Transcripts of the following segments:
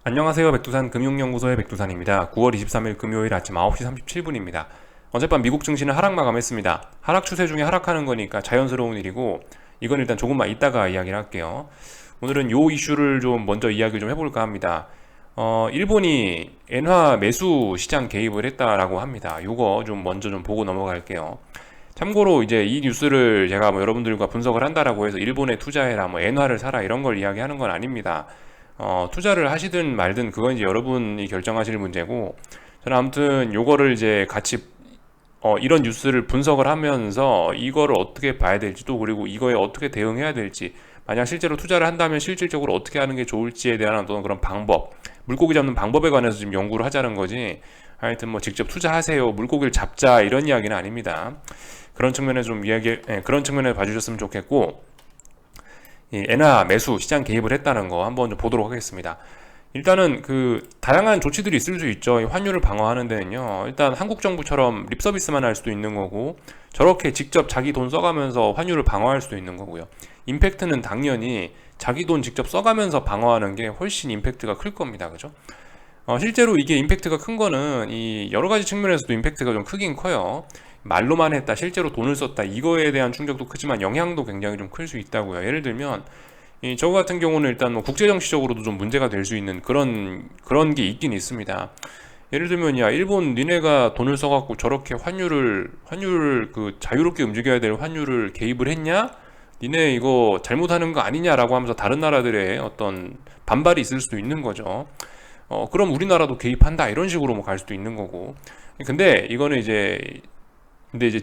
안녕하세요. 백두산 금융연구소의 백두산입니다. 9월 23일 금요일 아침 9시 37분입니다. 어젯밤 미국 증시는 하락 마감했습니다. 하락 추세 중에 하락하는 거니까 자연스러운 일이고, 이건 일단 조금만 이따가 이야기를 할게요. 오늘은 요 이슈를 좀 먼저 이야기를 좀 해볼까 합니다. 일본이 엔화 매수 시장 개입을 했다라고 합니다. 요거 좀 먼저 좀 보고 넘어갈게요. 참고로 이제 이 뉴스를 제가 뭐 여러분들과 분석을 한다라고 해서 일본에 투자해라, 뭐 엔화를 사라 이런 걸 이야기하는 건 아닙니다. 투자를 하시든 말든 그건 이제 여러분이 결정하실 문제고, 저는 아무튼 요거를 이제 같이 이런 뉴스를 분석을 하면서 이거를 어떻게 봐야 될지도, 그리고 이거에 어떻게 대응해야 될지, 만약 실제로 투자를 한다면 실질적으로 어떻게 하는 게 좋을지에 대한 어떤 그런 방법, 물고기 잡는 방법에 관해서 지금 연구를 하자는 거지, 하여튼 뭐 직접 투자하세요, 물고기를 잡자 이런 이야기는 아닙니다. 그런 측면에서 좀 그런 측면에 봐주셨으면 좋겠고, 이 엔화 매수 시장 개입을 했다는 거 한번 좀 보도록 하겠습니다. 일단은 그 다양한 조치들이 있을 수 있죠. 이 환율을 방어하는 데는요. 일단 한국 정부처럼 립 서비스만 할 수도 있는 거고, 저렇게 직접 자기 돈 써가면서 환율을 방어할 수도 있는 거고요. 임팩트는 당연히 자기 돈 직접 써가면서 방어하는 게 훨씬 임팩트가 클 겁니다. 그죠? 실제로 이게 임팩트가 큰 거는 이 여러 가지 측면에서도 임팩트가 좀 크긴 커요. 말로만 했다, 실제로 돈을 썼다, 이거에 대한 충격도 크지만 영향도 굉장히 좀 클 수 있다고요. 예를 들면 저거 같은 경우는 일단 뭐 국제정치적으로도 좀 문제가 될 수 있는 그런 게 있긴 있습니다. 예를 들면, 야, 일본 니네가 돈을 써갖고 저렇게 환율을 그 자유롭게 움직여야 될 환율을 개입을 했냐? 니네 이거 잘못하는 거 아니냐라고 하면서 다른 나라들의 어떤 반발이 있을 수도 있는 거죠. 그럼 우리나라도 개입한다 이런 식으로 뭐 갈 수도 있는 거고. 근데 이거는 이제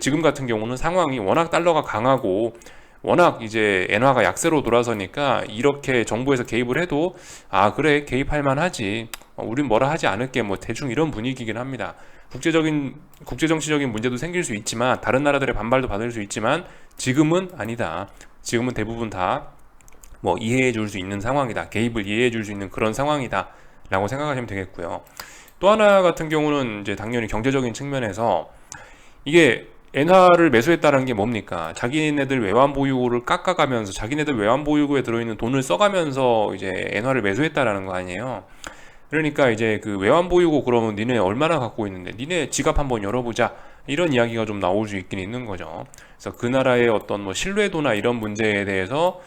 지금 같은 경우는 상황이 워낙 달러가 강하고 워낙 이제 엔화가 약세로 돌아서니까 이렇게 정부에서 개입을 해도, 아 그래, 개입할 만하지, 우린 뭐라 하지 않을게, 뭐 대충 이런 분위기긴 합니다. 국제정치적인 문제도 생길 수 있지만, 다른 나라들의 반발도 받을 수 있지만, 지금은 아니다. 지금은 대부분 다 뭐 이해해 줄 수 있는 상황이다, 개입을 이해해 줄 수 있는 그런 상황이다 라고 생각하시면 되겠고요. 또 하나 같은 경우는 이제 당연히 경제적인 측면에서, 이게 엔화를 매수했다는 게 뭡니까? 자기네들 외환 보유고를 깎아가면서, 자기네들 외환 보유고에 들어있는 돈을 써가면서 이제 엔화를 매수했다라는 거 아니에요. 그러니까 이제 그 외환 보유고, 그러면 니네 얼마나 갖고 있는데 니네 지갑 한번 열어보자, 이런 이야기가 좀 나올 수 있긴 있는 거죠. 그래서 그 나라의 어떤 뭐 신뢰도나 이런 문제에 대해서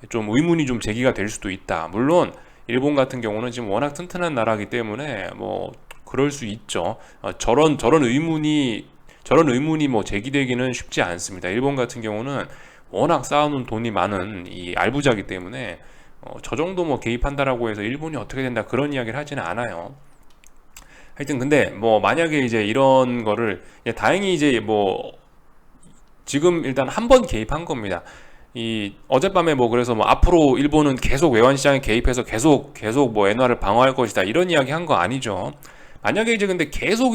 좀 의문이 좀 제기가 될 수도 있다. 물론 일본 같은 경우는 지금 워낙 튼튼한 나라이기 때문에 뭐 그럴 수 있죠. 저런 의문이 뭐 제기되기는 쉽지 않습니다. 일본 같은 경우는 워낙 쌓아놓은 돈이 많은 이 알부자기 때문에 저 정도 뭐 개입한다라고 해서 일본이 어떻게 된다 그런 이야기를 하지는 않아요. 하여튼 근데 뭐 만약에 이제 이런 거를, 다행히 이제 뭐 지금 일단 한 번 개입한 겁니다. 이 어젯밤에 뭐 그래서 뭐 앞으로 일본은 계속 외환 시장에 개입해서 계속 뭐 엔화를 방어할 것이다 이런 이야기 한 거 아니죠. 만약에 이제 근데 계속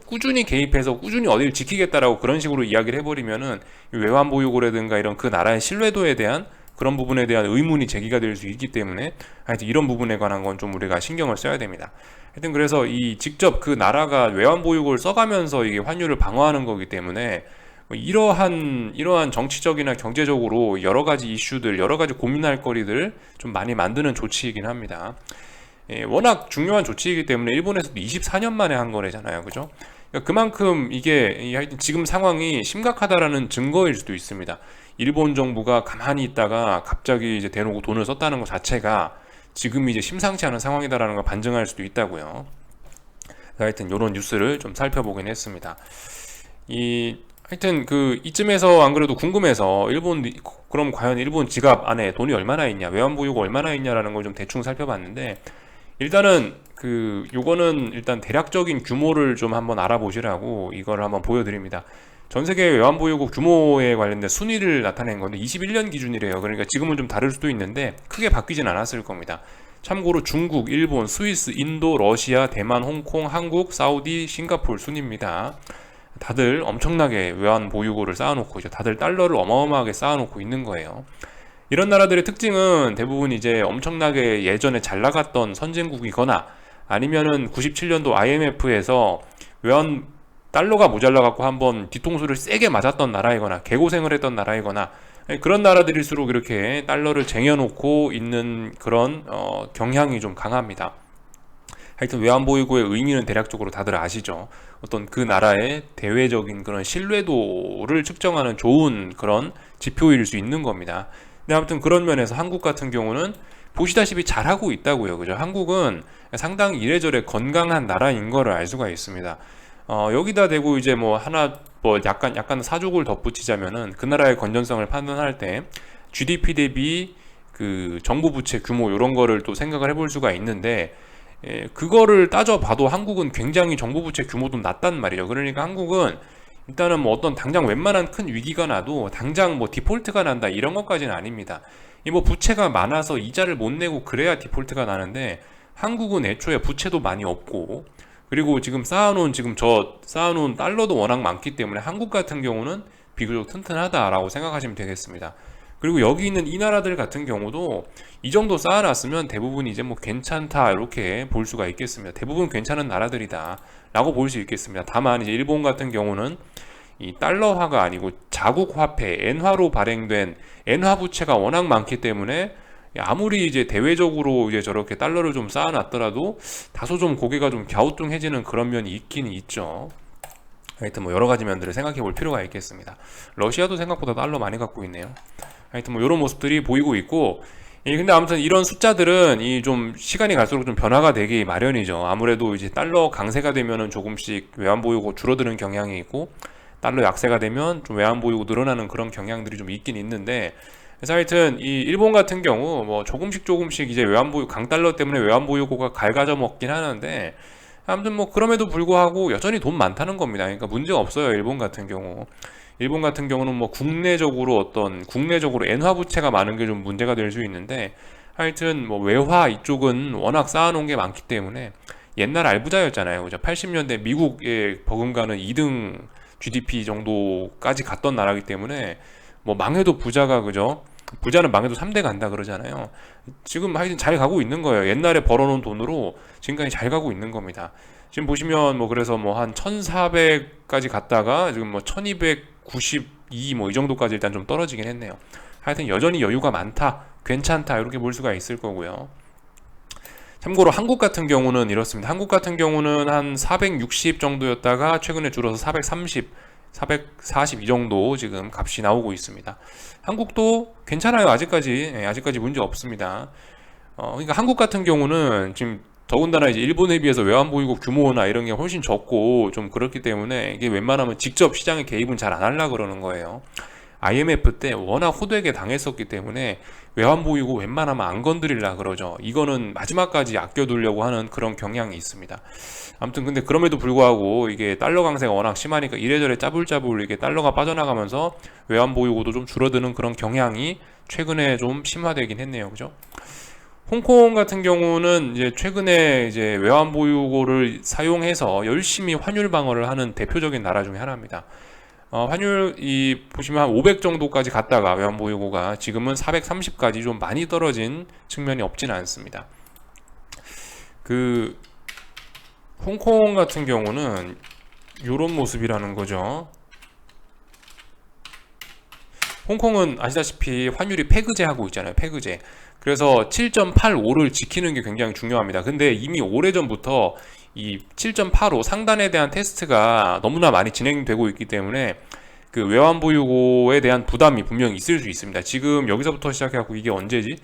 꾸준히 개입해서 꾸준히 어디를 지키겠다라고 그런 식으로 이야기를 해버리면은 외환 보유고라든가 이런 그 나라의 신뢰도에 대한 그런 부분에 대한 의문이 제기가 될 수 있기 때문에, 하여튼 이런 부분에 관한 건 좀 우리가 신경을 써야 됩니다. 하여튼 그래서 이 직접 그 나라가 외환 보유고를 써가면서 이게 환율을 방어하는 거기 때문에, 뭐 이러한 정치적이나 경제적으로 여러 가지 이슈들, 여러 가지 고민할 거리들 좀 많이 만드는 조치이긴 합니다. 워낙 중요한 조치이기 때문에 일본에서도 24년 만에 한 거래잖아요, 그죠? 그러니까 그만큼 이게 하여튼 지금 상황이 심각하다라는 증거일 수도 있습니다. 일본 정부가 가만히 있다가 갑자기 이제 대놓고 돈을 썼다는 것 자체가 지금 이제 심상치 않은 상황이다라는 걸 반증할 수도 있다고요. 하여튼 이런 뉴스를 좀 살펴보긴 했습니다. 하여튼 이쯤에서 안 그래도 궁금해서 그럼 과연 일본 지갑 안에 돈이 얼마나 있냐, 외환 보유고 얼마나 있냐라는 걸 좀 대충 살펴봤는데, 일단은 요거는 일단 대략적인 규모를 좀 한번 알아보시라고 이걸 한번 보여드립니다. 전 세계 외환 보유고 규모에 관련된 순위를 나타낸 건데 21년 기준이래요. 그러니까 지금은 좀 다를 수도 있는데 크게 바뀌진 않았을 겁니다. 참고로 중국, 일본, 스위스, 인도, 러시아, 대만, 홍콩, 한국, 사우디, 싱가포르 순입니다. 다들 엄청나게 외환 보유고를 쌓아놓고 이제 다들 달러를 어마어마하게 쌓아놓고 있는 거예요. 이런 나라들의 특징은 대부분 이제 엄청나게 예전에 잘 나갔던 선진국이거나, 아니면은 97년도 IMF에서 달러가 모자라 갖고 한번 뒤통수를 세게 맞았던 나라이거나 개고생을 했던 나라이거나, 그런 나라들일수록 이렇게 달러를 쟁여놓고 있는 그런 경향이 좀 강합니다. 하여튼 외환보유고의 의미는 대략적으로 다들 아시죠. 어떤 그 나라의 대외적인 그런 신뢰도를 측정하는 좋은 그런 지표일 수 있는 겁니다. 근데 아무튼 그런 면에서 한국 같은 경우는 보시다시피 잘하고 있다고요. 그죠? 한국은 상당히 이래저래 건강한 나라인 거를 알 수가 있습니다. 여기다 대고 이제 뭐 하나 뭐 약간 사족을 덧붙이자면은 그 나라의 건전성을 판단할 때 GDP 대비 그 정부 부채 규모 이런 거를 또 생각을 해볼 수가 있는데 그거를 따져봐도 한국은 굉장히 정부 부채 규모도 낮단 말이죠. 그러니까 한국은 일단은 뭐 어떤 당장 웬만한 큰 위기가 나도 당장 뭐 디폴트가 난다 이런 것까지는 아닙니다. 이 뭐 부채가 많아서 이자를 못 내고 그래야 디폴트가 나는데 한국은 애초에 부채도 많이 없고 그리고 지금 쌓아놓은 달러도 워낙 많기 때문에 한국 같은 경우는 비교적 튼튼하다라고 생각하시면 되겠습니다. 그리고 여기 있는 이 나라들 같은 경우도 이 정도 쌓아놨으면 대부분 이제 뭐 괜찮다 이렇게 볼 수가 있겠습니다. 대부분 괜찮은 나라들이다 라고 볼 수 있겠습니다. 다만 이제 일본 같은 경우는 이 달러화가 아니고 자국 화폐 엔화로 발행된 엔화 부채가 워낙 많기 때문에 아무리 이제 대외적으로 이제 저렇게 달러를 좀 쌓아놨더라도 다소 좀 고개가 좀 갸우뚱해지는 그런 면이 있긴 있죠. 하여튼 뭐 여러 가지 면들을 생각해 볼 필요가 있겠습니다. 러시아도 생각보다 달러 많이 갖고 있네요. 하여튼 뭐 이런 모습들이 보이고 있고, 근데 아무튼 이런 숫자들은 이 좀 시간이 갈수록 좀 변화가 되기 마련이죠. 아무래도 이제 달러 강세가 되면은 조금씩 외환 보유고 줄어드는 경향이 있고, 달러 약세가 되면 좀 외환 보유고 늘어나는 그런 경향들이 좀 있긴 있는데, 그래서 하여튼 이 일본 같은 경우 뭐 조금씩 이제 외환 보유 강달러 때문에 외환 보유고가 갈가져 먹긴 하는데, 아무튼 뭐 그럼에도 불구하고 여전히 돈 많다는 겁니다. 그러니까 문제 없어요. 일본 같은 경우. 일본 같은 경우는 뭐 국내적으로 엔화 부채가 많은 게 좀 문제가 될 수 있는데 하여튼 뭐 외화 이쪽은 워낙 쌓아놓은 게 많기 때문에 옛날 알부자였잖아요. 그죠? 80년대 미국에 버금가는 2등 GDP 정도까지 갔던 나라기 때문에 뭐 망해도 부자가 그죠? 부자는 망해도 3대 간다 그러잖아요. 지금 하여튼 잘 가고 있는 거예요. 옛날에 벌어놓은 돈으로 지금까지 잘 가고 있는 겁니다. 지금 보시면 뭐 그래서 뭐 한 1400까지 갔다가 지금 뭐 1292 뭐 이 정도까지 일단 좀 떨어지긴 했네요. 하여튼 여전히 여유가 많다, 괜찮다 이렇게 볼 수가 있을 거고요. 참고로 한국 같은 경우는 이렇습니다. 한국 같은 경우는 한 460 정도였다가 최근에 줄어서 430, 440 이 정도 지금 값이 나오고 있습니다. 한국도 괜찮아요. 아직까지 문제 없습니다. 그러니까 한국 같은 경우는 지금 더군다나 이제 일본에 비해서 외환보유고 규모나 이런 게 훨씬 적고 좀 그렇기 때문에 이게 웬만하면 직접 시장에 개입은 잘 안 하려고 그러는 거예요. IMF 때 워낙 호되게 당했었기 때문에 외환보유고 웬만하면 안 건드리려 그러죠. 이거는 마지막까지 아껴두려고 하는 그런 경향이 있습니다. 아무튼 근데 그럼에도 불구하고 이게 달러 강세가 워낙 심하니까 이래저래 짜불짜불 이게 달러가 빠져나가면서 외환보유고도 좀 줄어드는 그런 경향이 최근에 좀 심화되긴 했네요. 그죠? 홍콩 같은 경우는 이제 최근에 이제 외환보유고를 사용해서 열심히 환율 방어를 하는 대표적인 나라 중에 하나입니다. 환율이 보시면 한 500 정도까지 갔다가 외환보유고가 지금은 430까지 좀 많이 떨어진 측면이 없지는 않습니다. 그 홍콩 같은 경우는 이런 모습이라는 거죠. 홍콩은 아시다시피 환율이 패그제 하고 있잖아요. 패그제. 그래서 7.85를 지키는 게 굉장히 중요합니다. 근데 이미 오래전부터 이 7.85 상단에 대한 테스트가 너무나 많이 진행되고 있기 때문에 그 외환보유고에 대한 부담이 분명히 있을 수 있습니다. 지금 여기서부터 시작해갖고 이게 언제지?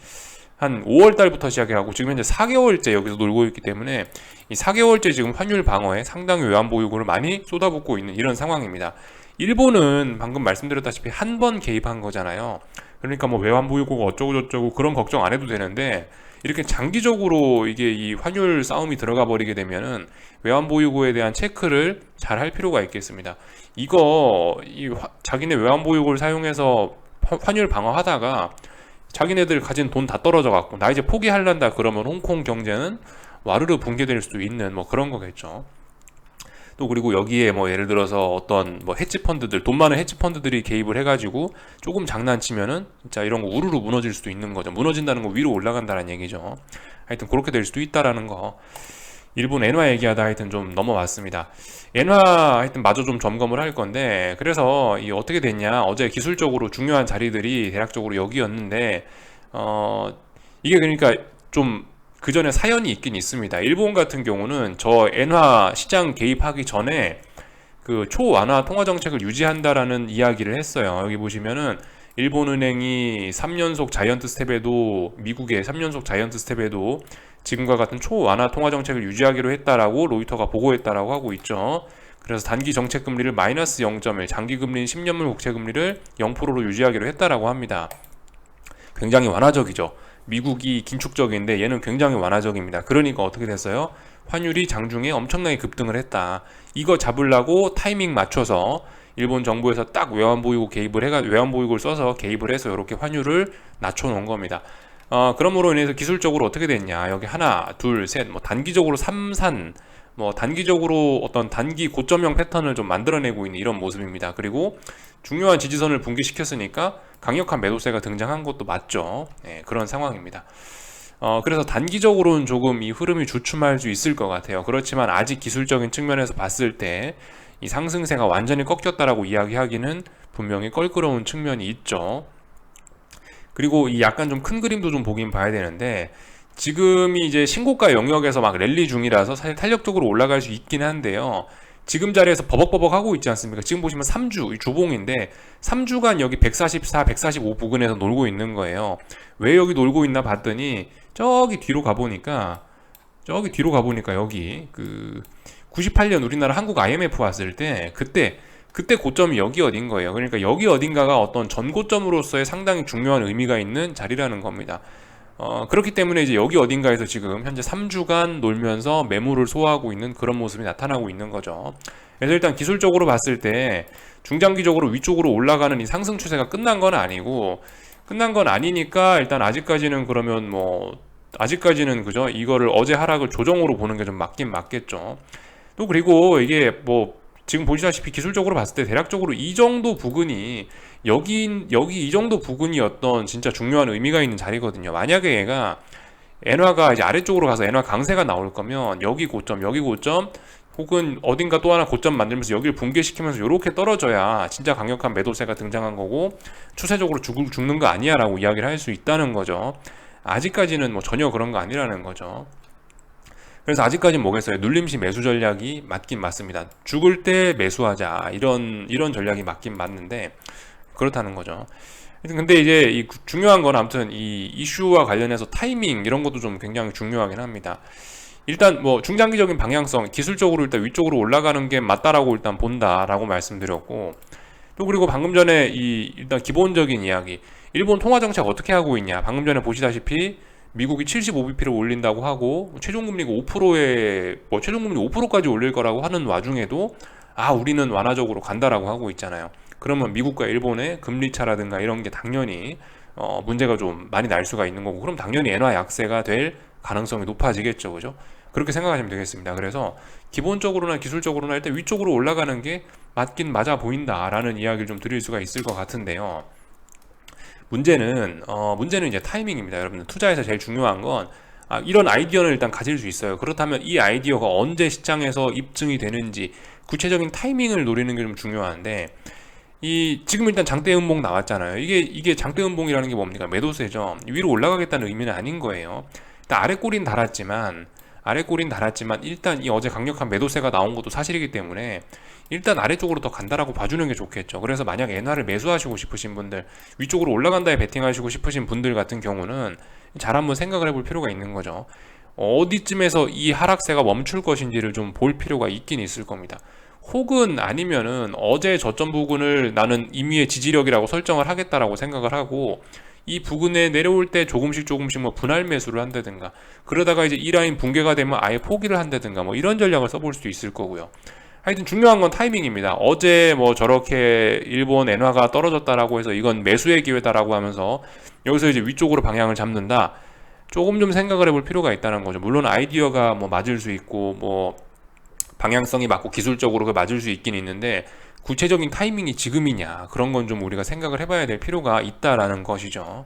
한 5월 달부터 시작해갖고 지금 현재 4개월째 여기서 놀고 있기 때문에 이 4개월째 지금 환율 방어에 상당히 외환보유고를 많이 쏟아붓고 있는 이런 상황입니다. 일본은 방금 말씀드렸다시피 한 번 개입한 거잖아요. 그러니까 뭐 외환보유고가 어쩌고저쩌고 그런 걱정 안 해도 되는데 이렇게 장기적으로 이게 이 환율 싸움이 들어가 버리게 되면은 외환보유고에 대한 체크를 잘 할 필요가 있겠습니다. 자기네 외환보유고를 사용해서 환율 방어하다가 자기네들 가진 돈 다 떨어져 갖고 나 이제 포기할란다 그러면 홍콩 경제는 와르르 붕괴될 수도 있는 뭐 그런 거겠죠. 또 그리고 여기에 뭐 예를 들어서 어떤 뭐 헤지펀드들 돈 많은 헤지펀드들이 개입을 해가지고 조금 장난치면은 진짜 이런 거 우르르 무너질 수도 있는 거죠. 무너진다는 거 위로 올라간다는 얘기죠. 하여튼 그렇게 될 수도 있다라는 거. 일본 엔화 얘기하다 하여튼 좀 넘어왔습니다. 엔화 하여튼 마저 좀 점검을 할 건데, 그래서 이 어떻게 됐냐, 어제 기술적으로 중요한 자리들이 대략적으로 여기였는데, 어 이게 그러니까 좀 그 전에 사연이 있긴 있습니다. 일본 같은 경우는 저 엔화 시장 개입하기 전에 그 초완화 통화 정책을 유지한다라는 이야기를 했어요. 여기 보시면은 일본은행이 3연속 자이언트 스텝에도, 미국의 3연속 자이언트 스텝에도 지금과 같은 초완화 통화 정책을 유지하기로 했다라고 로이터가 보고했다라고 하고 있죠. 그래서 단기 정책 금리를 마이너스 0.1, 장기 금리인 10년물 국채 금리를 0%로 유지하기로 했다라고 합니다. 굉장히 완화적이죠. 미국이 긴축적인데 얘는 굉장히 완화적입니다. 그러니까 어떻게 됐어요? 환율이 장중에 엄청나게 급등을 했다. 이거 잡으려고 타이밍 맞춰서 일본 정부에서 딱 외환보유고를 써서 개입을 해서 이렇게 환율을 낮춰놓은 겁니다. 그러므로 인해서 기술적으로 어떻게 됐냐? 여기 하나, 둘, 셋, 뭐 단기적으로 삼산, 뭐 단기적으로 어떤 단기 고점형 패턴을 좀 만들어내고 있는 이런 모습입니다. 그리고 중요한 지지선을 붕괴시켰으니까 강력한 매도세가 등장한 것도 맞죠. 그런 상황입니다. 그래서 단기적으로는 조금 이 흐름이 주춤할 수 있을 것 같아요. 그렇지만 아직 기술적인 측면에서 봤을 때 이 상승세가 완전히 꺾였다라고 이야기하기는 분명히 껄끄러운 측면이 있죠. 그리고 이 약간 좀 큰 그림도 좀 보긴 봐야 되는데, 지금이 이제 신고가 영역에서 막 랠리 중이라서 사실 탄력적으로 올라갈 수 있긴 한데요. 지금 자리에서 버벅버벅 하고 있지 않습니까? 지금 보시면 3주 주봉인데 3주간 여기 144, 145 부근에서 놀고 있는 거예요. 왜 여기 놀고 있나 봤더니 저기 뒤로 가보니까 여기 그 98년 우리나라 한국 IMF 왔을 때 그때 고점이 여기 어딘 거예요. 그러니까 여기 어딘가가 어떤 전고점으로서의 상당히 중요한 의미가 있는 자리라는 겁니다. 그렇기 때문에 이제 여기 어딘가에서 지금 현재 3주간 놀면서 매물을 소화하고 있는 그런 모습이 나타나고 있는 거죠. 그래서 일단 기술적으로 봤을 때 중장기적으로 위쪽으로 올라가는 이 상승 추세가 끝난 건 아니니까 일단 아직까지는 그러면 뭐 아직까지는 그죠? 이거를 어제 하락을 조정으로 보는 게 좀 맞긴 맞겠죠. 또 그리고 이게 뭐 지금 보시다시피 기술적으로 봤을 때 대략적으로 이 정도 부근이 여기 이 정도 부근이었던 진짜 중요한 의미가 있는 자리거든요. 만약에 얘가 엔화가 이제 아래쪽으로 가서 엔화 강세가 나올 거면 여기 고점 혹은 어딘가 또 하나 고점 만들면서 여기를 붕괴시키면서 이렇게 떨어져야 진짜 강력한 매도세가 등장한 거고 추세적으로 죽는 거 아니야 라고 이야기를 할 수 있다는 거죠. 아직까지는 뭐 전혀 그런 거 아니라는 거죠. 그래서 아직까지는 뭐겠어요? 눌림시 매수 전략이 맞긴 맞습니다. 죽을 때 매수하자 이런 전략이 맞긴 맞는데 그렇다는 거죠. 근데 이제 이 중요한 건 아무튼 이 이슈와 관련해서 타이밍 이런 것도 좀 굉장히 중요하긴 합니다. 일단 뭐 중장기적인 방향성, 기술적으로 일단 위쪽으로 올라가는 게 맞다라고 일단 본다라고 말씀드렸고, 또 그리고 방금 전에 이 일단 기본적인 이야기, 일본 통화 정책 어떻게 하고 있냐? 방금 전에 보시다시피 미국이 75bp를 올린다고 하고 최종금리가 5%에 최종금리 5%까지 올릴 거라고 하는 와중에도 우리는 완화적으로 간다라고 하고 있잖아요. 그러면 미국과 일본의 금리 차라든가 이런 게 당연히 문제가 좀 많이 날 수가 있는 거고, 그럼 당연히 엔화 약세가 될 가능성이 높아지겠죠, 그죠? 그렇게 생각하시면 되겠습니다. 그래서 기본적으로나 기술적으로나 일단 위쪽으로 올라가는 게 맞긴 맞아 보인다라는 이야기를 좀 드릴 수가 있을 것 같은데요. 문제는 이제 타이밍입니다. 여러분들 투자에서 제일 중요한 건 이런 아이디어는 일단 가질 수 있어요. 그렇다면 이 아이디어가 언제 시장에서 입증이 되는지 구체적인 타이밍을 노리는 게 좀 중요한데, 지금 일단 장대 음봉 나왔잖아요. 이게 장대 음봉이라는 게 뭡니까? 매도세죠. 위로 올라가겠다는 의미는 아닌 거예요. 일단 아래 꼬린 달았지만 일단 이 어제 강력한 매도세가 나온 것도 사실이기 때문에 일단 아래쪽으로 더 간다라고 봐주는 게 좋겠죠. 그래서 만약 엔화를 매수하시고 싶으신 분들, 위쪽으로 올라간다에 베팅하시고 싶으신 분들 같은 경우는 잘 한번 생각을 해볼 필요가 있는 거죠. 어디쯤에서 이 하락세가 멈출 것인지를 좀 볼 필요가 있긴 있을 겁니다. 혹은 아니면은 어제 저점 부근을 나는 임의의 지지력이라고 설정을 하겠다라고 생각을 하고 이 부근에 내려올 때 조금씩 뭐 분할 매수를 한다든가, 그러다가 이제 이 라인 붕괴가 되면 아예 포기를 한다든가 뭐 이런 전략을 써볼 수도 있을 거고요. 하여튼 중요한 건 타이밍입니다. 어제 뭐 저렇게 일본 엔화가 떨어졌다라고 해서 이건 매수의 기회다라고 하면서 여기서 이제 위쪽으로 방향을 잡는다, 조금 좀 생각을 해볼 필요가 있다는 거죠. 물론 아이디어가 뭐 맞을 수 있고 뭐 방향성이 맞고 기술적으로 그 맞을 수 있긴 있는데 구체적인 타이밍이 지금이냐, 그런 건 좀 우리가 생각을 해봐야 될 필요가 있다라는 것이죠.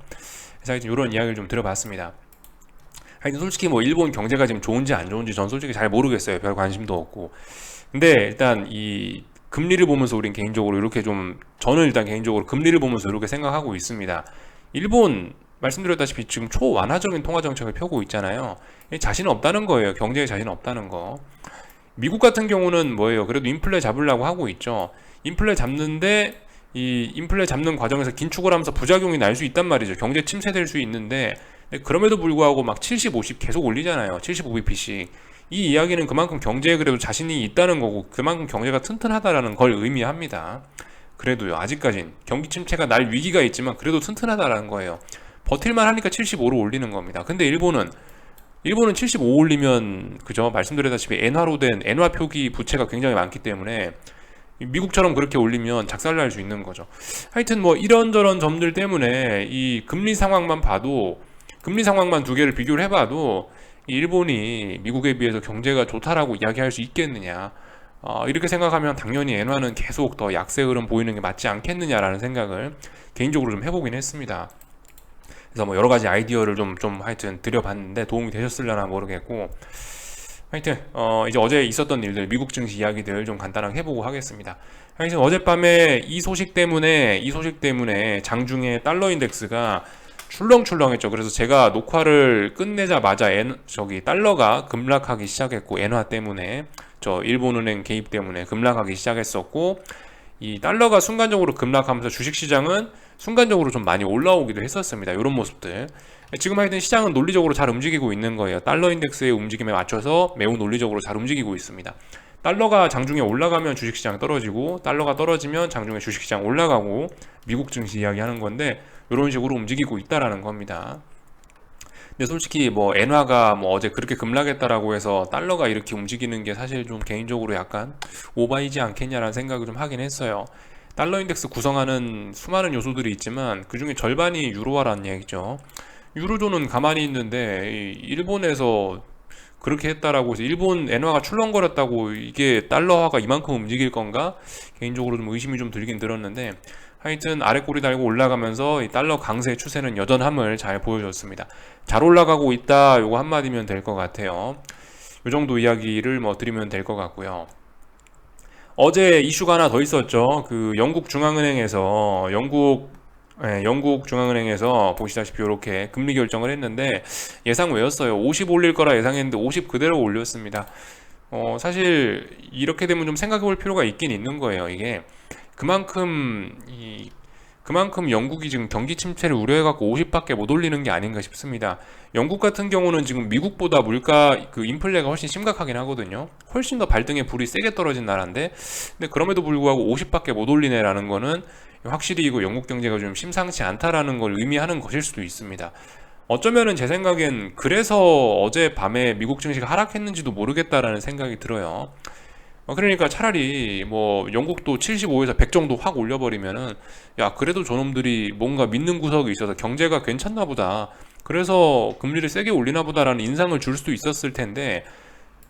그래서 하여튼 이런 이야기를 좀 들어봤습니다. 하여튼 솔직히 뭐 일본 경제가 지금 좋은지 안 좋은지 전 솔직히 잘 모르겠어요. 별 관심도 없고. 근데 일단 이 금리를 보면서 우린 개인적으로 이렇게 좀, 저는 일단 개인적으로 금리를 보면서 이렇게 생각하고 있습니다. 일본 말씀드렸다시피 지금 초완화적인 통화 정책을 펴고 있잖아요. 자신 없다는 거예요. 경제에 자신 없다는 거. 미국 같은 경우는 뭐예요? 그래도 인플레 잡으려고 하고 있죠. 인플레 잡는데 이 인플레 잡는 과정에서 긴축을 하면서 부작용이 날 수 있단 말이죠. 경제 침체될 수 있는데 그럼에도 불구하고 막 70, 50 계속 올리잖아요. 75bp씩. 이 이야기는 그만큼 경제에 그래도 자신이 있다는 거고 그만큼 경제가 튼튼하다라는 걸 의미합니다. 그래도요. 아직까진 경기 침체가 날 위기가 있지만 그래도 튼튼하다라는 거예요. 버틸만 하니까 75로 올리는 겁니다. 근데 일본은 75 올리면 그죠? 말씀드렸다시피 엔화로 된 엔화 표기 부채가 굉장히 많기 때문에 미국처럼 그렇게 올리면 작살날 수 있는 거죠. 하여튼 뭐 이런저런 점들 때문에 이 금리 상황만 봐도, 금리 상황만 두 개를 비교를 해봐도 일본이 미국에 비해서 경제가 좋다라고 이야기할 수 있겠느냐, 이렇게 생각하면 당연히 엔화는 계속 더 약세 흐름 보이는 게 맞지 않겠느냐라는 생각을 개인적으로 좀 해보긴 했습니다. 그래서 뭐 여러 가지 아이디어를 좀 하여튼 드려봤는데 도움이 되셨을려나 모르겠고, 하여튼 이제 어제 있었던 일들, 미국 증시 이야기들 좀 간단하게 해보고 하겠습니다. 하여튼 어젯밤에 이 소식 때문에 장중에 달러 인덱스가 출렁출렁했죠. 그래서 제가 녹화를 끝내자마자 달러가 급락하기 시작했고, 엔화 때문에 저 일본은행 개입 때문에 급락하기 시작했었고, 이 달러가 순간적으로 급락하면서 주식시장은 순간적으로 좀 많이 올라오기도 했었습니다. 이런 모습들. 지금 하여튼 시장은 논리적으로 잘 움직이고 있는 거예요. 달러 인덱스의 움직임에 맞춰서 매우 논리적으로 잘 움직이고 있습니다. 달러가 장중에 올라가면 주식시장 떨어지고, 달러가 떨어지면 장중에 주식시장 올라가고, 미국 증시 이야기하는 건데 이런 식으로 움직이고 있다라는 겁니다. 근데 솔직히 뭐 엔화가 뭐 어제 그렇게 급락했다라고 해서 달러가 이렇게 움직이는 게 사실 좀 개인적으로 약간 오바이지 않겠냐라는 생각을 좀 하긴 했어요. 달러 인덱스 구성하는 수많은 요소들이 있지만 그 중에 절반이 유로화라는 얘기죠. 유로존은 가만히 있는데 일본에서 그렇게 했다라고 해서 일본 엔화가 출렁거렸다고 이게 달러화가 이만큼 움직일 건가? 개인적으로 좀 의심이 좀 들긴 들었는데, 하여튼 아래 꼬리 달고 올라가면서 이 달러 강세 추세는 여전함을 잘 보여줬습니다. 잘 올라가고 있다, 요거 한마디면 될 것 같아요. 요 정도 이야기를 뭐 드리면 될 것 같고요. 어제 이슈가 하나 더 있었죠. 그 영국 중앙은행에서 영국 중앙은행에서 보시다시피 이렇게 금리 결정을 했는데 예상 외였어요. 50 올릴 거라 예상했는데 50 그대로 올렸습니다. 사실 이렇게 되면 좀 생각해 볼 필요가 있긴 있는 거예요. 이게 그만큼 영국이 지금 경기 침체를 우려해갖고 50밖에 못 올리는 게 아닌가 싶습니다. 영국 같은 경우는 지금 미국보다 물가 그 인플레가 훨씬 심각하긴 하거든요. 훨씬 더 발등에 불이 세게 떨어진 나라인데, 근데 그럼에도 불구하고 50밖에 못 올리네라는 거는 확실히 이거 영국 경제가 좀 심상치 않다라는 걸 의미하는 것일 수도 있습니다. 어쩌면은 제 생각엔 그래서 어제 밤에 미국 증시가 하락했는지도 모르겠다라는 생각이 들어요. 그러니까 차라리 뭐 영국도 75에서 100 정도 확 올려버리면은, 야 그래도 저놈들이 뭔가 믿는 구석이 있어서 경제가 괜찮나 보다, 그래서 금리를 세게 올리나 보다라는 인상을 줄 수도 있었을 텐데,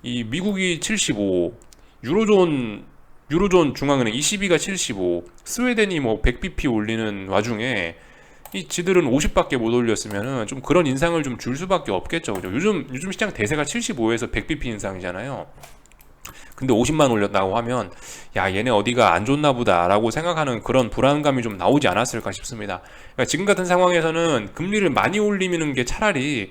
이 미국이 75, 유로존 중앙은행 ECB가 75, 스웨덴이 뭐 100bp 올리는 와중에 이 지들은 50밖에 못 올렸으면은 좀 그런 인상을 좀 줄 수밖에 없겠죠. 그죠? 요즘 시장 대세가 75에서 100bp 인상이잖아요. 근데 50만 올렸다고 하면 야 얘네 어디가 안 좋나 보다 라고 생각하는 그런 불안감이 좀 나오지 않았을까 싶습니다. 그러니까 지금 같은 상황에서는 금리를 많이 올리는 게 차라리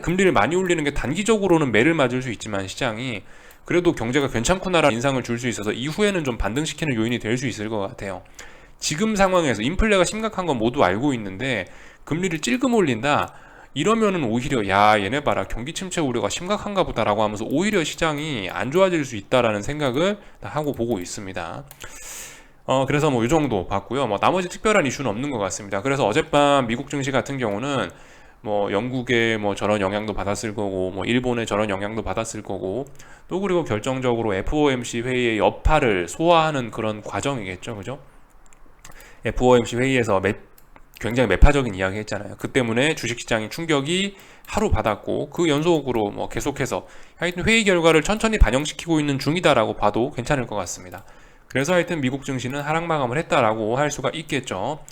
금리를 많이 올리는 게 단기적으로는 매를 맞을 수 있지만 시장이 그래도 경제가 괜찮구나라는 인상을 줄 수 있어서 이후에는 좀 반등시키는 요인이 될 수 있을 것 같아요. 지금 상황에서 인플레가 심각한 건 모두 알고 있는데 금리를 찔끔 올린다, 이러면은 오히려 야 얘네 봐라 경기 침체 우려가 심각한가 보다라고 하면서 오히려 시장이 안 좋아질 수 있다라는 생각을 하고 보고 있습니다. 그래서 뭐 이 정도 봤고요. 뭐 나머지 특별한 이슈는 없는 것 같습니다. 그래서 어젯밤 미국 증시 같은 경우는 뭐 영국에 뭐 저런 영향도 받았을 거고, 뭐 일본에 저런 영향도 받았을 거고, 또 그리고 결정적으로 FOMC 회의의 여파를 소화하는 그런 과정이겠죠, 그죠? FOMC 회의에서 굉장히 매파적인 이야기 했잖아요. 그 때문에 주식시장이 충격이 하루 받았고, 그 연속으로 뭐 계속해서 하여튼 회의 결과를 천천히 반영시키고 있는 중이다라고 봐도 괜찮을 것 같습니다. 그래서 하여튼 미국 증시는 하락 마감을 했다라고 할 수가 있겠죠.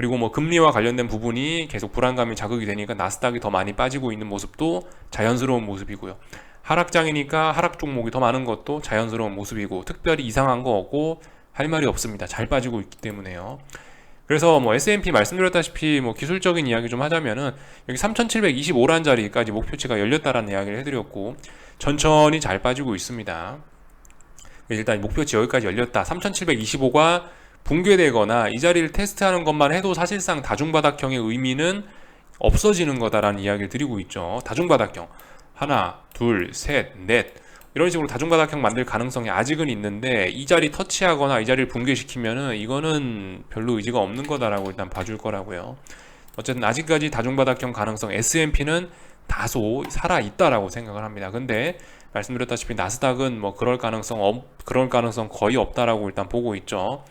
그리고 뭐 금리와 관련된 부분이 계속 불안감이 자극이 되니까 나스닥이 더 많이 빠지고 있는 모습도 자연스러운 모습이고요. 하락장이니까 하락 종목이 더 많은 것도 자연스러운 모습이고, 특별히 이상한 거 없고 할 말이 없습니다. 잘 빠지고 있기 때문에요. 그래서 뭐 S&P 말씀드렸다시피 뭐 기술적인 이야기 좀 하자면은 여기 3725란 자리까지 목표치가 열렸다라는 이야기를 해드렸고, 천천히 잘 빠지고 있습니다. 일단 목표치 여기까지 열렸다. 3725가 붕괴되거나 이 자리를 테스트하는 것만 해도 사실상 다중바닥형의 의미는 없어지는 거다라는 이야기를 드리고 있죠. 다중바닥형 하나, 둘, 셋, 넷 이런 식으로 다중바닥형 만들 가능성이 아직은 있는데, 이 자리 터치하거나 이 자리를 붕괴시키면은 이거는 별로 의지가 없는 거다라고 일단 봐줄 거라고요. 어쨌든 아직까지 다중바닥형 가능성 S&P는 다소 살아있다라고 생각을 합니다. 근데 말씀드렸다시피 나스닥은 뭐 그럴 가능성 거의 없다라고 일단 보고 있죠.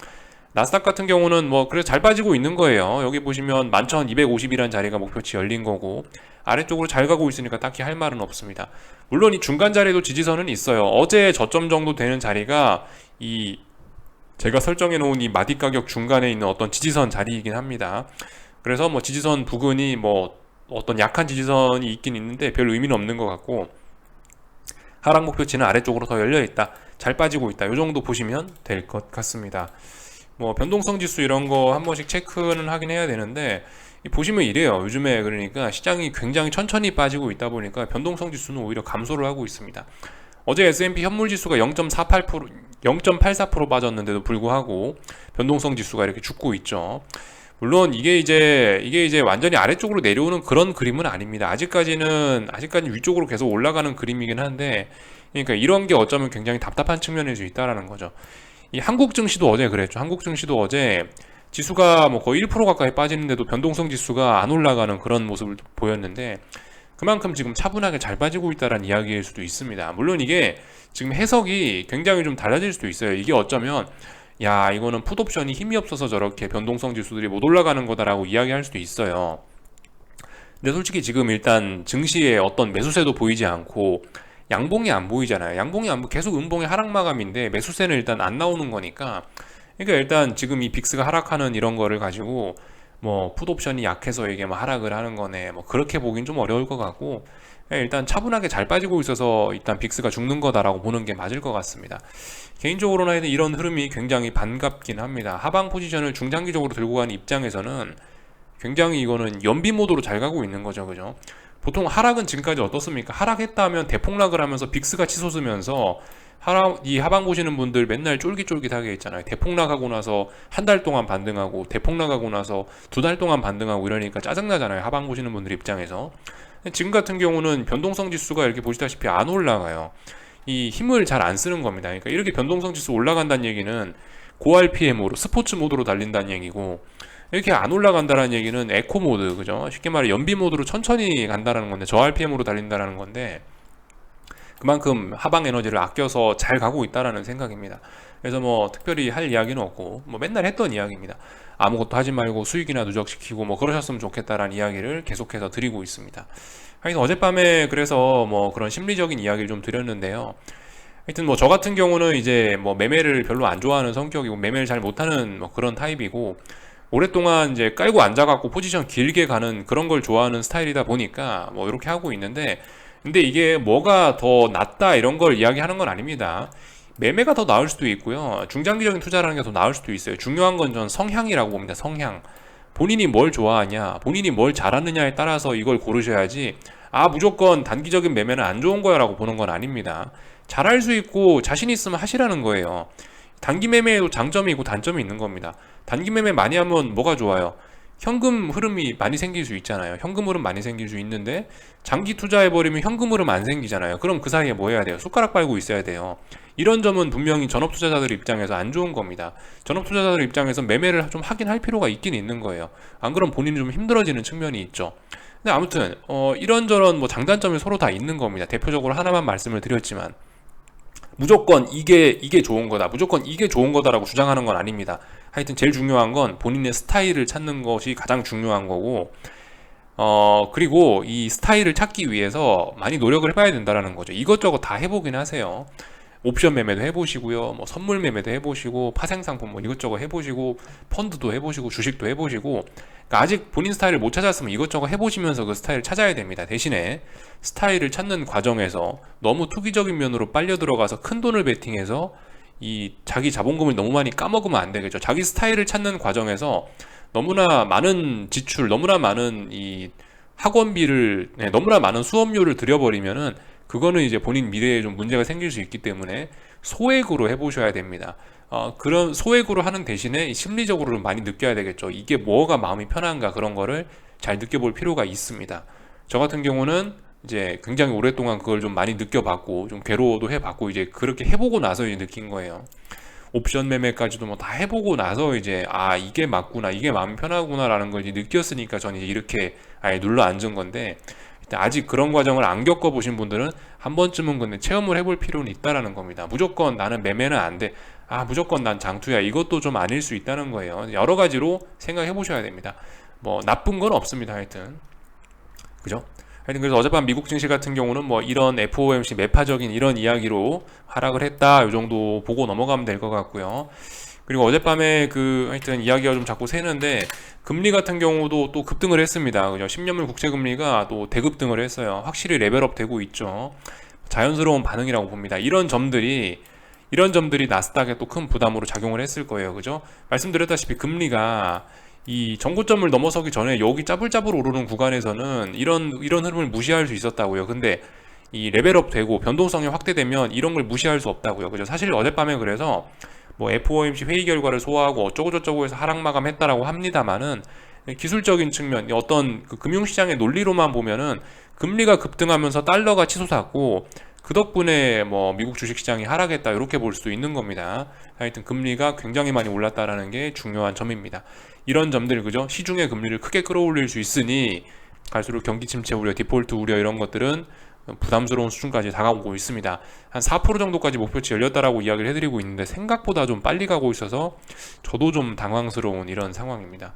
나스닥 같은 경우는 뭐 그래서 잘 빠지고 있는 거예요. 여기 보시면 11,250이라는 자리가 목표치 열린 거고, 아래쪽으로 잘 가고 있으니까 딱히 할 말은 없습니다. 물론 이 중간 자리에도 지지선은 있어요. 어제 저점 정도 되는 자리가 이 제가 설정해 놓은 이 마디 가격 중간에 있는 어떤 지지선 자리이긴 합니다. 그래서 뭐 지지선 부근이 뭐 어떤 약한 지지선이 있긴 있는데 별 의미는 없는 것 같고, 하락 목표치는 아래쪽으로 더 열려 있다, 잘 빠지고 있다, 이 정도 보시면 될 것 같습니다. 뭐 변동성 지수 이런 거 한 번씩 체크는 하긴 해야 되는데, 보시면 이래요. 요즘에 그러니까 시장이 굉장히 천천히 빠지고 있다 보니까 변동성 지수는 오히려 감소를 하고 있습니다. 어제 S&P 현물 지수가 0.48%, 0.84% 빠졌는데도 불구하고 변동성 지수가 이렇게 죽고 있죠. 물론 이게 이제 완전히 아래쪽으로 내려오는 그런 그림은 아닙니다. 아직까지는 위쪽으로 계속 올라가는 그림이긴 한데, 그러니까 이런 게 어쩌면 굉장히 답답한 측면일 수 있다라는 거죠. 이 한국 증시도 어제 그랬죠. 한국 증시도 어제 지수가 뭐 거의 1% 가까이 빠지는데도 변동성 지수가 안 올라가는 그런 모습을 보였는데, 그만큼 지금 차분하게 잘 빠지고 있다는 이야기일 수도 있습니다. 물론 이게 지금 해석이 굉장히 좀 달라질 수도 있어요. 이게 어쩌면 야, 이거는 풋옵션이 힘이 없어서 저렇게 변동성 지수들이 못 올라가는 거다라고 이야기할 수도 있어요. 근데 솔직히 지금 일단 증시에 어떤 매수세도 보이지 않고 양봉이 안 보이잖아요. 양봉이 안 계속 음봉의 하락 마감인데 매수세는 일단 안 나오는 거니까, 그러니까 일단 지금 이 빅스가 하락하는 이런 거를 가지고 뭐 풋옵션이 약해서 이게 뭐 하락을 하는 거네, 뭐 그렇게 보긴 좀 어려울 것 같고, 일단 차분하게 잘 빠지고 있어서 일단 빅스가 죽는 거다라고 보는 게 맞을 것 같습니다. 개인적으로는 이런 흐름이 굉장히 반갑긴 합니다. 하방 포지션을 중장기적으로 들고 가는 입장에서는 굉장히 이거는 연비 모드로 잘 가고 있는 거죠. 그죠? 보통 하락은 지금까지 어떻습니까? 하락했다 하면 대폭락을 하면서 빅스가 치솟으면서 이 하방 보시는 분들 맨날 쫄깃쫄깃하게 있잖아요. 대폭락하고 나서 한 달 동안 반등하고, 대폭락하고 나서 두 달 동안 반등하고 이러니까 짜증나잖아요. 하방 보시는 분들 입장에서. 지금 같은 경우는 변동성 지수가 이렇게 보시다시피 안 올라가요. 이 힘을 잘 안 쓰는 겁니다. 그러니까 이렇게 변동성 지수 올라간다는 얘기는 고 RPM으로 스포츠 모드로 달린다는 얘기고, 이렇게 안 올라간다는 얘기는 에코 모드, 그죠? 쉽게 말해 연비 모드로 천천히 간다라는 건데, 저 RPM으로 달린다라는 건데, 그만큼 하방 에너지를 아껴서 잘 가고 있다라는 생각입니다. 그래서 뭐 특별히 할 이야기는 없고, 뭐 맨날 했던 이야기입니다. 아무것도 하지 말고 수익이나 누적시키고 뭐 그러셨으면 좋겠다라는 이야기를 계속해서 드리고 있습니다. 하여튼 어젯밤에 그래서 뭐 그런 심리적인 이야기를 좀 드렸는데요. 하여튼 뭐 저 같은 경우는 이제 뭐 매매를 별로 안 좋아하는 성격이고, 매매를 잘 못하는 뭐 그런 타입이고, 오랫동안 이제 깔고 앉아갖고 포지션 길게 가는 그런 걸 좋아하는 스타일이다 보니까 뭐 이렇게 하고 있는데, 근데 이게 뭐가 더 낫다 이런 걸 이야기하는 건 아닙니다. 매매가 더 나을 수도 있고요, 중장기적인 투자라는 게 더 나을 수도 있어요. 중요한 건 전 성향이라고 봅니다. 성향. 본인이 뭘 좋아하냐, 본인이 뭘 잘하느냐에 따라서 이걸 고르셔야지, 무조건 단기적인 매매는 안 좋은 거야 라고 보는 건 아닙니다. 잘할 수 있고 자신 있으면 하시라는 거예요. 단기 매매에도 장점이 있고 단점이 있는 겁니다. 단기 매매 많이 하면 뭐가 좋아요? 현금 흐름이 많이 생길 수 있잖아요. 현금 흐름 많이 생길 수 있는데, 장기 투자해버리면 현금 흐름 안 생기잖아요. 그럼 그 사이에 뭐 해야 돼요? 숟가락 빨고 있어야 돼요. 이런 점은 분명히 전업 투자자들 입장에서 안 좋은 겁니다. 전업 투자자들 입장에서 매매를 좀 하긴 할 필요가 있긴 있는 거예요. 안 그럼 본인이 좀 힘들어지는 측면이 있죠. 근데 아무튼 이런저런 뭐 장단점이 서로 다 있는 겁니다. 대표적으로 하나만 말씀을 드렸지만, 무조건 이게 좋은 거다, 무조건 이게 좋은 거다라고 주장하는 건 아닙니다. 하여튼 제일 중요한 건 본인의 스타일을 찾는 것이 가장 중요한 거고, 그리고 이 스타일을 찾기 위해서 많이 노력을 해봐야 된다라는 거죠. 이것저것 다 해보긴 하세요. 옵션 매매도 해보시고요, 뭐 선물 매매도 해보시고, 파생상품 뭐 이것저것 해보시고, 펀드도 해보시고, 주식도 해보시고. 그러니까 아직 본인 스타일을 못 찾았으면 이것저것 해보시면서 그 스타일을 찾아야 됩니다. 대신에 스타일을 찾는 과정에서 너무 투기적인 면으로 빨려 들어가서 큰 돈을 베팅해서 이 자기 자본금을 너무 많이 까먹으면 안 되겠죠. 자기 스타일을 찾는 과정에서 너무나 많은 지출, 너무나 많은 이 학원비를, 너무나 많은 수업료를 들여버리면은 그거는 이제 본인 미래에 좀 문제가 생길 수 있기 때문에 소액으로 해보셔야 됩니다. 그런 소액으로 하는 대신에 심리적으로 많이 느껴야 되겠죠. 이게 뭐가 마음이 편한가, 그런 거를 잘 느껴볼 필요가 있습니다. 저 같은 경우는 이제 굉장히 오랫동안 그걸 좀 많이 느껴봤고, 좀 괴로워도 해봤고, 이제 그렇게 해보고 나서 이제 느낀 거예요. 옵션 매매까지도 뭐 다 해보고 나서 이제 이게 맞구나, 이게 마음이 편하구나라는 걸 이제 느꼈으니까 저는 이제 이렇게 아예 눌러 앉은 건데, 아직 그런 과정을 안 겪어보신 분들은 한 번쯤은 근데 체험을 해볼 필요는 있다라는 겁니다. 무조건 나는 매매는 안 돼, 무조건 난 장투야, 이것도 좀 아닐 수 있다는 거예요. 여러 가지로 생각해 보셔야 됩니다. 뭐 나쁜 건 없습니다. 하여튼 그죠? 하여튼 그래서 어젯밤 미국 증시 같은 경우는 뭐 이런 FOMC 매파적인 이런 이야기로 하락을 했다, 이 정도 보고 넘어가면 될 것 같고요. 그리고 어젯밤에 하여튼 이야기가 좀 자꾸 새는데, 금리 같은 경우도 또 급등을 했습니다. 그죠? 10년물 국채 금리가 또 대급등을 했어요. 확실히 레벨업 되고 있죠. 자연스러운 반응이라고 봅니다. 이런 점들이 나스닥에 또 큰 부담으로 작용을 했을 거예요. 그죠? 말씀드렸다시피 금리가 이 전고점을 넘어서기 전에 여기 짜불짜불 오르는 구간에서는 이런 흐름을 무시할 수 있었다고요. 근데 이 레벨업 되고 변동성이 확대되면 이런 걸 무시할 수 없다고요. 그죠? 사실 어젯밤에 그래서 뭐 FOMC 회의 결과를 소화하고 어쩌고저쩌고 해서 하락 마감했다라고 합니다만은, 기술적인 측면, 어떤 그 금융시장의 논리로만 보면은 금리가 급등하면서 달러가 치솟았고, 그 덕분에 뭐 미국 주식시장이 하락했다, 이렇게 볼 수도 있는 겁니다. 하여튼 금리가 굉장히 많이 올랐다라는 게 중요한 점입니다. 이런 점들, 그죠? 시중의 금리를 크게 끌어올릴 수 있으니 갈수록 경기 침체 우려, 디폴트 우려, 이런 것들은 부담스러운 수준까지 다가오고 있습니다. 한 4% 정도까지 목표치 열렸다라고 이야기를 해드리고 있는데, 생각보다 좀 빨리 가고 있어서 저도 좀 당황스러운 이런 상황입니다.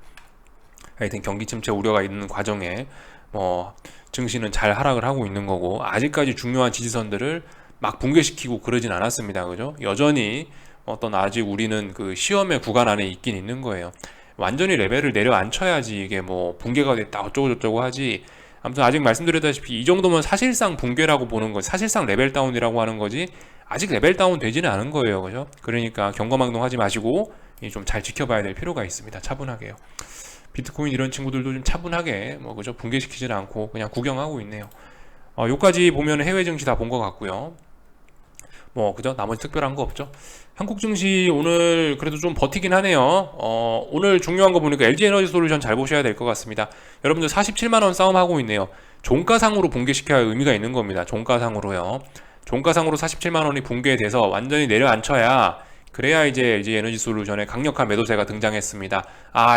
하여튼 경기 침체 우려가 있는 과정에 뭐 증시는 잘 하락을 하고 있는 거고, 아직까지 중요한 지지선들을 막 붕괴시키고 그러진 않았습니다. 그죠? 여전히 아직 우리는 그 시험의 구간 안에 있긴 있는 거예요. 완전히 레벨을 내려앉혀야지 이게 뭐 붕괴가 됐다 어쩌고저쩌고 하지. 아무튼 아직 말씀드렸다시피 이 정도면 사실상 붕괴라고 보는 거지, 사실상 레벨 다운이라고 하는 거지, 아직 레벨 다운 되지는 않은 거예요. 그죠? 그러니까 경거망동하지 마시고 좀 잘 지켜봐야 될 필요가 있습니다. 차분하게요. 비트코인 이런 친구들도 좀 차분하게 그죠? 붕괴시키지는 않고 그냥 구경하고 있네요. 요까지 보면 해외 증시 다 본 것 같고요. 그죠? 나머지 특별한 거 없죠? 한국 증시 오늘 그래도 좀 버티긴 하네요. 오늘 중요한 거 보니까 LG에너지 솔루션 잘 보셔야 될 것 같습니다. 여러분들 47만원 싸움하고 있네요. 종가상으로 붕괴시켜야 의미가 있는 겁니다. 종가상으로요. 종가상으로 47만원이 붕괴돼서 완전히 내려앉혀야, 그래야 이제 LG에너지 솔루션에 강력한 매도세가 등장했습니다.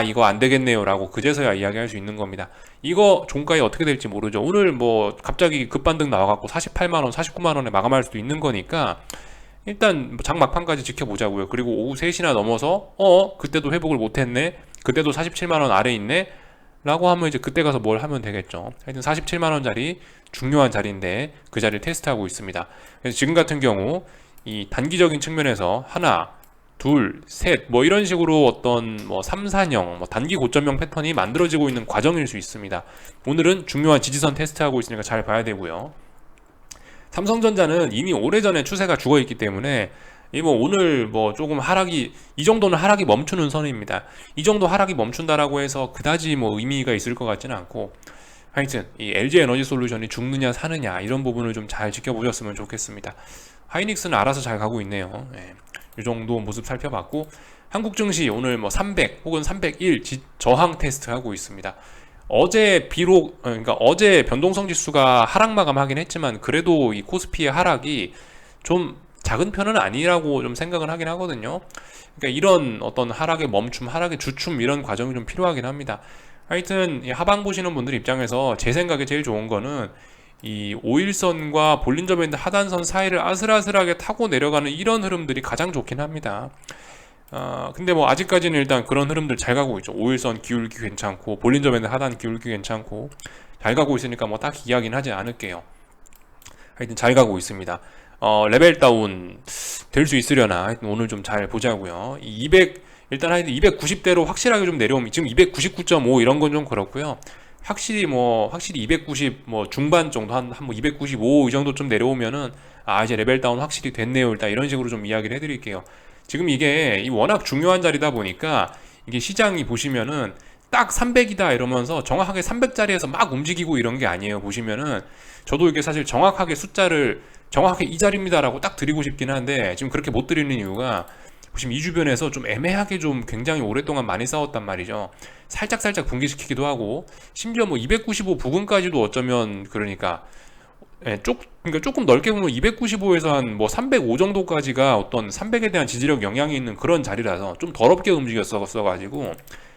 이거 안 되겠네요 라고 그제서야 이야기할 수 있는 겁니다. 이거 종가에 어떻게 될지 모르죠. 오늘 뭐 갑자기 급반등 나와갖고 48만원, 49만원에 마감할 수도 있는 거니까 일단 장 막판까지 지켜보자고요. 그리고 오후 3시나 넘어서 그때도 회복을 못했네, 그때도 47만원 아래 있네 라고 하면 이제 그때 가서 뭘 하면 되겠죠. 하여튼 47만원짜리 중요한 자리인데 그 자리를 테스트하고 있습니다. 그래서 지금 같은 경우 이 단기적인 측면에서 하나, 둘, 셋, 뭐 이런 식으로 어떤 3, 4형, 단기 고점형 패턴이 만들어지고 있는 과정일 수 있습니다. 오늘은 중요한 지지선 테스트하고 있으니까 잘 봐야 되고요. 삼성전자는 이미 오래전에 추세가 죽어있기 때문에 오늘 조금 하락이, 이 정도는 하락이 멈추는 선입니다. 이 정도 하락이 멈춘다라고 해서 그다지 의미가 있을 것 같지는 않고, 하여튼 이 LG 에너지 솔루션이 죽느냐 사느냐 이런 부분을 좀 잘 지켜보셨으면 좋겠습니다. 하이닉스는 알아서 잘 가고 있네요. 이 정도 모습 살펴봤고, 한국 증시 오늘 300 혹은 301 저항 테스트 하고 있습니다. 어제 비록 어제 변동성 지수가 하락 마감하긴 했지만 그래도 이 코스피의 하락이 좀 작은 편은 아니라고 좀 생각은 하긴 하거든요. 그러니까 이런 어떤 하락의 멈춤, 하락의 주춤, 이런 과정이 좀 필요하긴 합니다. 하여튼 하방 보시는 분들 입장에서 제 생각에 제일 좋은 거는 이 5일선과 볼린저 밴드 하단선 사이를 아슬아슬하게 타고 내려가는 이런 흐름들이 가장 좋긴 합니다. 근데 아직까지는 일단 그런 흐름들 잘 가고 있죠. 5일선 기울기 괜찮고 볼린저 밴드 하단 기울기 괜찮고 잘 가고 있으니까 딱히 이야기는 하지 않을게요. 하여튼 잘 가고 있습니다. 레벨 다운 될 수 있으려나 하여튼 오늘 좀 잘 보자고요. 200 일단 하여튼 290대로 확실하게 좀 내려오면 지금 299.5 이런 건 좀 그렇고요. 확실히 290 뭐 중반 정도 한 뭐 295 이 정도 좀 내려오면은 이제 레벨 다운 확실히 됐네요. 일단 이런 식으로 좀 이야기를 해드릴게요. 지금 이게 워낙 중요한 자리다 보니까 이게 시장이 보시면은 딱 300이다 이러면서 정확하게 300자리에서 막 움직이고 이런 게 아니에요. 보시면은 저도 이게 사실 정확하게 숫자를 정확하게 이 자리입니다라고 딱 드리고 싶긴 한데 지금 그렇게 못 드리는 이유가 보시면 이 주변에서 좀 애매하게 좀 굉장히 오랫동안 많이 싸웠단 말이죠. 살짝 붕괴시키기도 하고 심지어 뭐 295 부근까지도 어쩌면 그러니까 그러니까 조금 넓게 보면 295에서 한 뭐 305 정도까지가 어떤 300에 대한 지지력 영향이 있는 그런 자리라서 좀 더럽게 움직였어가지고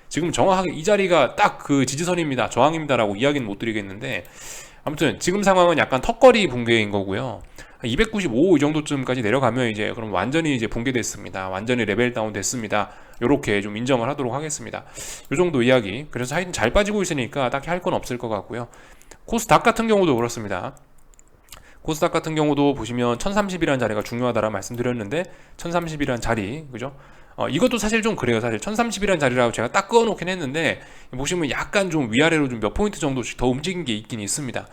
지금 정확하게 이 자리가 딱 그 지지선입니다. 저항입니다라고 이야기는 못 드리겠는데 아무튼 지금 상황은 약간 턱걸이 붕괴인 거고요. 295 이 정도쯤까지 내려가면 이제 그럼 완전히 이제 붕괴됐습니다. 완전히 레벨 다운 됐습니다. 요렇게 좀 인정을 하도록 하겠습니다. 요 정도 이야기. 그래서 하여튼 잘 빠지고 있으니까 딱히 할 건 없을 것 같고요. 코스닥 같은 경우도 그렇습니다. 코스닥 같은 경우도 보시면 1030이라는 자리가 중요하다라 말씀드렸는데 1030이라는 자리 그죠? 이것도 사실 좀 그래요. 사실 1030이라는 자리라고 제가 딱 그어놓긴 했는데 보시면 약간 좀 위아래로 좀 몇 포인트 정도씩 더 움직인 게 있긴 있습니다.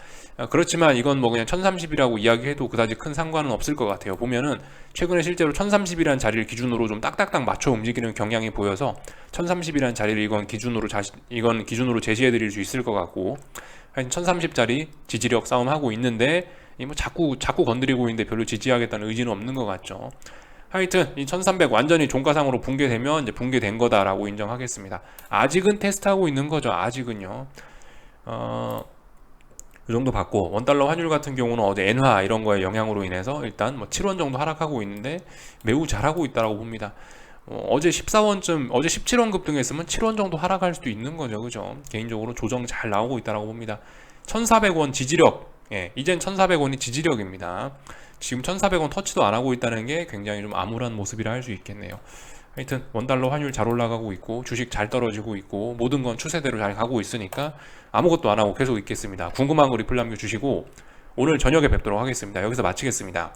그렇지만 이건 뭐 그냥 1030이라고 이야기해도 그다지 큰 상관은 없을 것 같아요. 보면은 최근에 실제로 1030이라는 자리를 기준으로 좀 딱딱딱 맞춰 움직이는 경향이 보여서 1030이라는 자리를 이건 기준으로 제시해 드릴 수 있을 것 같고 한 1030짜리 지지력 싸움하고 있는데 뭐 자꾸 건드리고 있는데 별로 지지하겠다는 의지는 없는 것 같죠. 하여튼 이 1300 완전히 종가상으로 붕괴되면 이제 붕괴된 거다라고 인정하겠습니다. 아직은 테스트하고 있는 거죠. 아직은요. 이 정도 받고 원달러 환율 같은 경우는 어제 엔화 이런 거의 영향으로 인해서 일단 뭐 7원 정도 하락하고 있는데 매우 잘하고 있다라고 봅니다. 어제 14원쯤 어제 17원 급등했으면 7원 정도 하락할 수도 있는 거죠. 그죠? 개인적으로 조정 잘 나오고 있다라고 봅니다. 1400원 지지력. 이젠 1400원이 지지력입니다. 지금 1400원 터치도 안 하고 있다는 게 굉장히 좀 암울한 모습이라 할 수 있겠네요. 하여튼 원달러 환율 잘 올라가고 있고 주식 잘 떨어지고 있고 모든 건 추세대로 잘 가고 있으니까 아무것도 안 하고 계속 있겠습니다. 궁금한 거 리플 남겨주시고 오늘 저녁에 뵙도록 하겠습니다. 여기서 마치겠습니다.